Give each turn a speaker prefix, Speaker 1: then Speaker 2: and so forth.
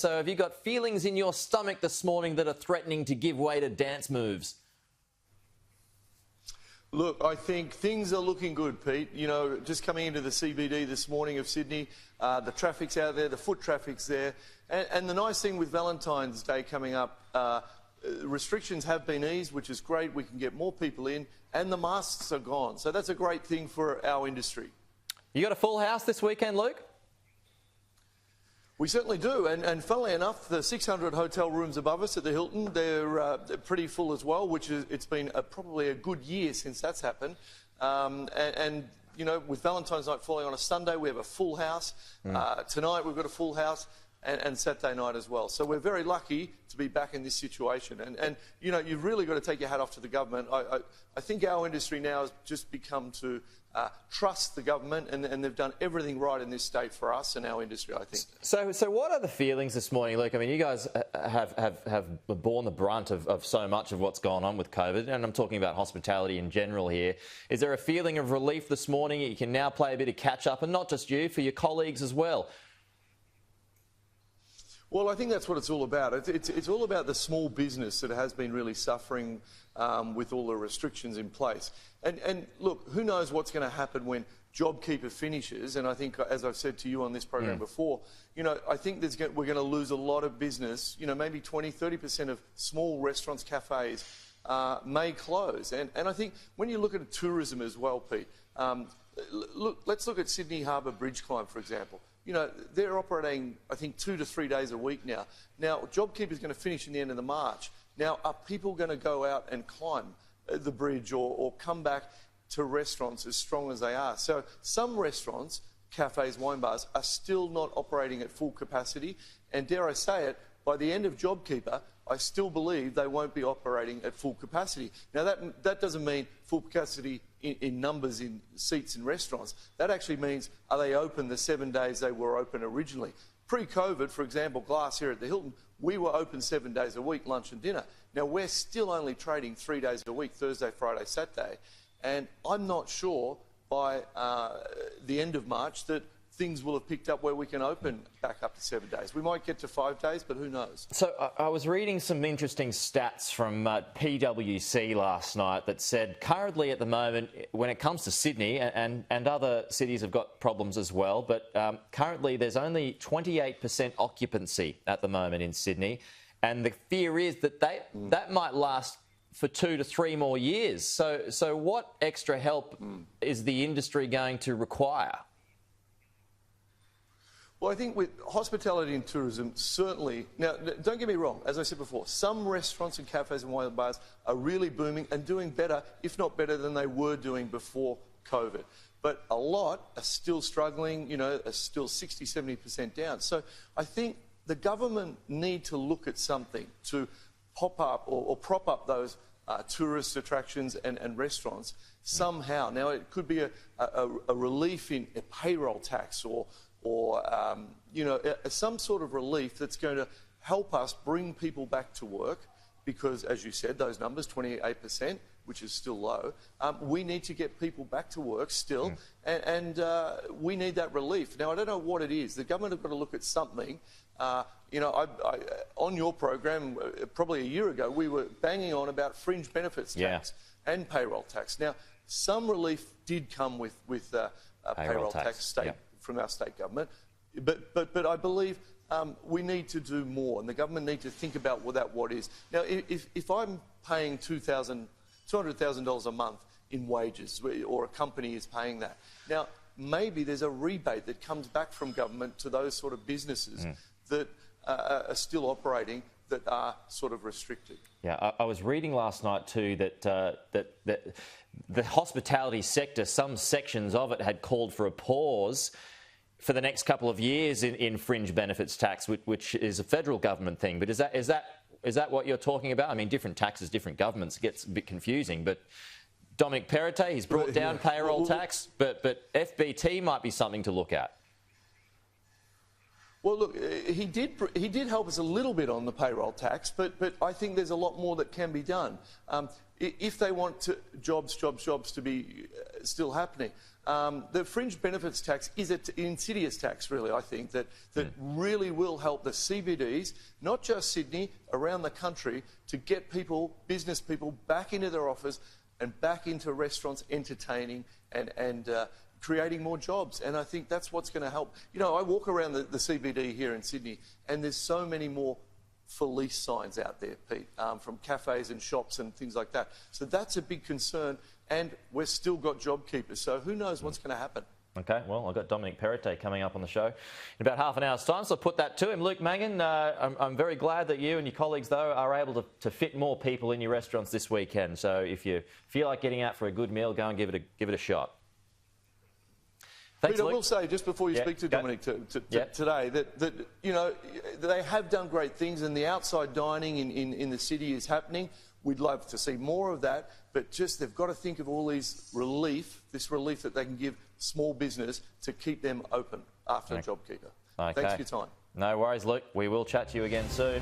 Speaker 1: So have you got feelings in your stomach this morning that are threatening to give way to dance moves?
Speaker 2: Look, I think things are looking good, Pete. You know, just coming into the CBD this morning of Sydney, the traffic's out there, the foot traffic's there. And the nice thing with Valentine's Day coming up, restrictions have been eased, which is great. We can get more people in, and the masks are gone. So that's a great thing for our industry. You
Speaker 1: got a full house this weekend, Luke?
Speaker 2: We certainly do, and funnily enough, the 600 hotel rooms above us at the Hilton, they're pretty full as well, which is, it's been probably a good year since that's happened. And you know, with Valentine's night falling on a Sunday, we have a full house. Tonight we've got a full house, and Saturday night as well. So we're very lucky to be back in this situation. And you know, you've really got to take your hat off to the government. I think our industry now has just become to trust the government, and they've done everything right in this state for us and our industry, I think.
Speaker 1: So what are the feelings this morning, Luke? I mean, you guys have borne the brunt of so much of what's gone on with COVID, and I'm talking about hospitality in general here. Is there a feeling of relief this morning? You can now play a bit of catch up, and not just you, for your colleagues as well.
Speaker 2: Well, I think that's what it's all about. It's all about the small business that has been really suffering with all the restrictions in place. And look, who knows what's going to happen when JobKeeper finishes? And I think, as I've said to you on this program before, you know, I think we're going to lose a lot of business. You know, maybe 20–30% of small restaurants, cafes may close. And I think when you look at tourism as well, Pete, let's look at Sydney Harbour Bridge Climb, for example. You know, they're operating, I think, 2 to 3 days a week now. Now, JobKeeper is going to finish in the end of the March. Now, are people going to go out and climb the bridge or come back to restaurants as strong as they are? So some restaurants, cafes, wine bars, are still not operating at full capacity. And dare I say it, by the end of JobKeeper, I still believe they won't be operating at full capacity. Now, that doesn't mean full capacity in numbers in seats in restaurants. That actually means, are they open the 7 days they were open originally? Pre-COVID, for example, Glass here at the Hilton, we were open 7 days a week, lunch and dinner. Now, we're still only trading 3 days a week, Thursday, Friday, Saturday. And I'm not sure by the end of March that things will have picked up where we can open back up to 7 days. We might get to 5 days, but who knows?
Speaker 1: So I was reading some interesting stats from PwC last night that said currently at the moment, when it comes to Sydney, and other cities have got problems as well, but currently there's only 28% occupancy at the moment in Sydney, and the fear is that that might last for 2 to 3 more years. So what extra help is the industry going to require?
Speaker 2: Well, I think with hospitality and tourism, certainly. Now, don't get me wrong. As I said before, some restaurants and cafes and wine bars are really booming and doing better, if not better, than they were doing before COVID. But a lot are still struggling, you know, are still 60, 70% down. So I think the government need to look at something to pop up or prop up those tourist attractions and restaurants somehow. Now, it could be a relief in a payroll tax or you know, some sort of relief that's going to help us bring people back to work because, as you said, those numbers, 28%, which is still low, we need to get people back to work still, and we need that relief. Now, I don't know what it is. The government have got to look at something. You know, on your program, probably a year ago, we were banging on about fringe benefits tax and payroll tax. Now, some relief did come with payroll tax from our state government, but I believe we need to do more, and the government need to think about what is. Now, if I'm paying $200,000 a month in wages, or a company is paying that, now maybe there's a rebate that comes back from government to those sort of businesses that are still operating that are sort of restricted.
Speaker 1: Yeah, I was reading last night too that the hospitality sector, some sections of it had called for a pause for the next couple of years in fringe benefits tax, which is a federal government thing. But is that what you're talking about? I mean, different taxes, different governments, it gets a bit confusing. But Dominic Perrottet, he's brought down payroll tax, but FBT might be something to look at.
Speaker 2: Well, look, he did help us a little bit on the payroll tax, but I think there's a lot more that can be done. If they want jobs to be still happening, The fringe benefits tax is an insidious tax, really, I think, that really will help the CBDs, not just Sydney, around the country, to get people, business people, back into their office and back into restaurants, entertaining and creating more jobs. And I think that's what's going to help. You know, I walk around the CBD here in Sydney, and there's so many more for lease signs out there, Pete, from cafes and shops and things like that. So that's a big concern, and we've still got JobKeeper, so who knows what's going to happen.
Speaker 1: OK, well, I've got Dominic Perrottet coming up on the show in about half an hour's time, so I'll put that to him. Luke Mangan, I'm very glad that you and your colleagues, though, are able to fit more people in your restaurants this weekend. So if you feel like getting out for a good meal, go and give it a shot. Thanks,
Speaker 2: Peter,
Speaker 1: Luke.
Speaker 2: I will say, just before you speak to Dominic today, that you know, they have done great things, and the outside dining in the city is happening. We'd love to see more of that, but just they've got to think of all this relief that they can give small business to keep them open after JobKeeper.
Speaker 1: Okay.
Speaker 2: Thanks for your time.
Speaker 1: No worries, Luke. We will chat to you again soon.